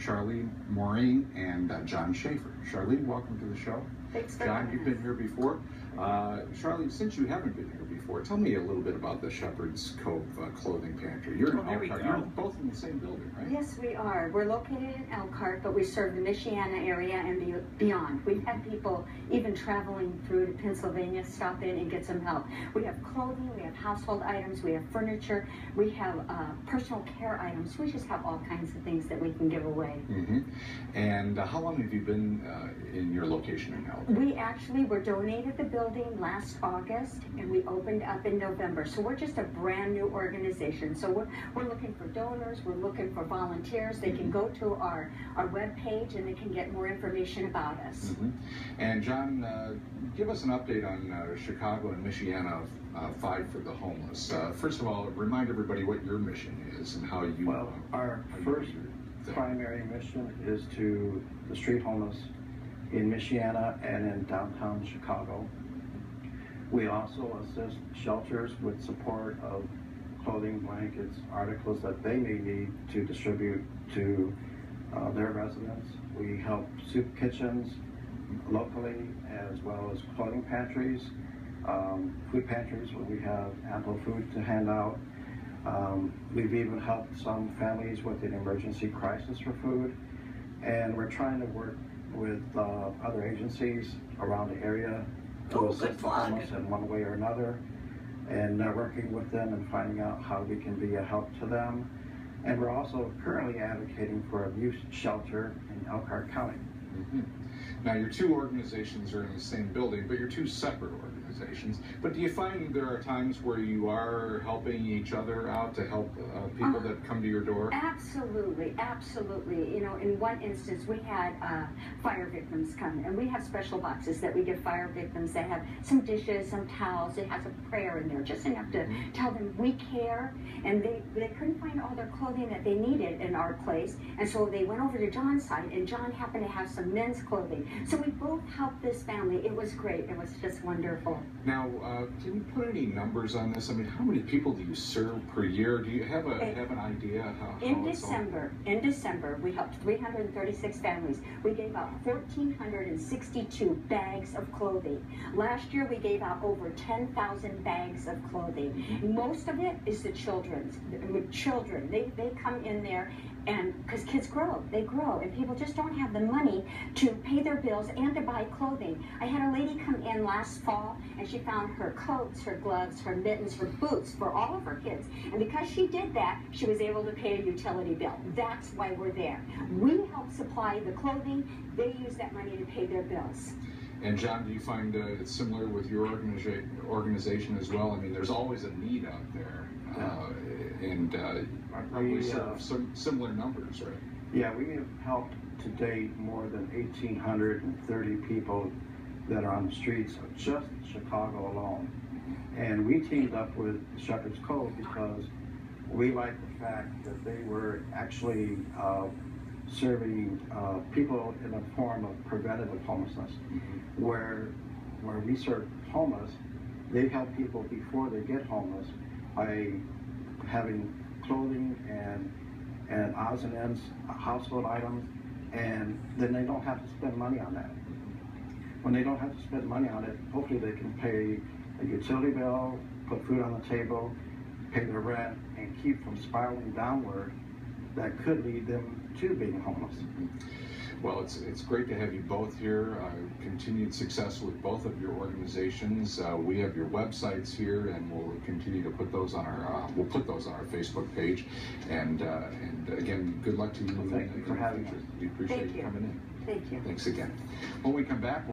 Sharlee, Morain, and John Shafer. Sharlee, welcome to the show. Thanks for John, you've been here before. Sharlee, since you haven't been here before, tell me a little bit about the Shepherd's Cove Clothing Pantry. You're in Elkhart. You're both in the same building, right? Yes, we are. We're located in Elkhart, but we serve the Michiana area and beyond. We've had people even traveling through to Pennsylvania stop in and get some help. We have clothing, we have household items, we have furniture, we have personal care items. We just have all kinds of things that we can give away. Mm-hmm. And how long have you been in your location in Elkhart? We actually were donated the building last August, and we opened up in November. So we're just a brand new organization. So we're looking for donors, we're looking for volunteers. They can go to our webpage and they can get more information about us. Mm-hmm. And John, give us an update on Chicago and Michiana Five for the Homeless. First of all, remind everybody what your mission is and how you... Well, our first primary mission is to the street homeless in Michiana and in downtown Chicago. We also assist shelters with support of clothing, blankets, articles that they may need to distribute to their residents. We help soup kitchens locally, as well as clothing pantries, food pantries where we have ample food to hand out. We've even helped some families with an emergency crisis for food, and we're trying to work with other agencies around the area to assist the homeless in one way or another, and working with them and finding out how we can be a help to them. And we're also currently advocating for a youth shelter in Elkhart County. Mm-hmm. Now, your two organizations are in the same building, but you're two separate organizations. But do you find there are times where you are helping each other out to help people that come to your door? Absolutely, absolutely. You know, in one instance, we had fire victims come, and we have special boxes that we give fire victims. They have some dishes, some towels. It has a prayer in there, just enough to tell them we care. And they couldn't find all their clothing that they needed in our place, and so they went over to John's side, and John happened to have some men's clothing. So we both helped this family. It was great. It was just wonderful. Now, can you put any numbers on this? I mean, how many people do you serve per year? Do you have an idea how in December, we helped 336 families. We gave out 1,362 bags of clothing. Last year, we gave out over 10,000 bags of clothing. Most of it is the children's. With children, they come in there, and because kids grow, they grow, and people just don't have the money to pay their bills and to buy clothing. I had a lady come in last fall, and she found her coats, her gloves, her mittens, her boots for all of her kids. And because she did that, she was able to pay a utility bill. That's why we're there. We help supply the clothing. They use that money to pay their bills. And John, do you find it's similar with your organization as well? I mean, there's always a need out there, and probably some similar numbers, right? Yeah, we have helped to date more than 1,830 people that are on the streets of just Chicago alone. And we teamed up with Shepherd's Cove because we like the fact that they were actually serving people in a form of preventative homelessness. Where we serve homeless, they help people before they get homeless by having clothing and odds and ends, household items, and then they don't have to spend money on that. When they don't have to spend money on it, hopefully they can pay a utility bill, put food on the table, pay their rent, and keep from spiraling downward that could lead them to being homeless. Well, it's great to have you both here. Continued success with both of your organizations. We have your websites here, and we'll continue to put those on our Facebook page. And again, good luck to you. Well, thank you for having us. We appreciate you coming in. Thank you. Thanks again. When we come back,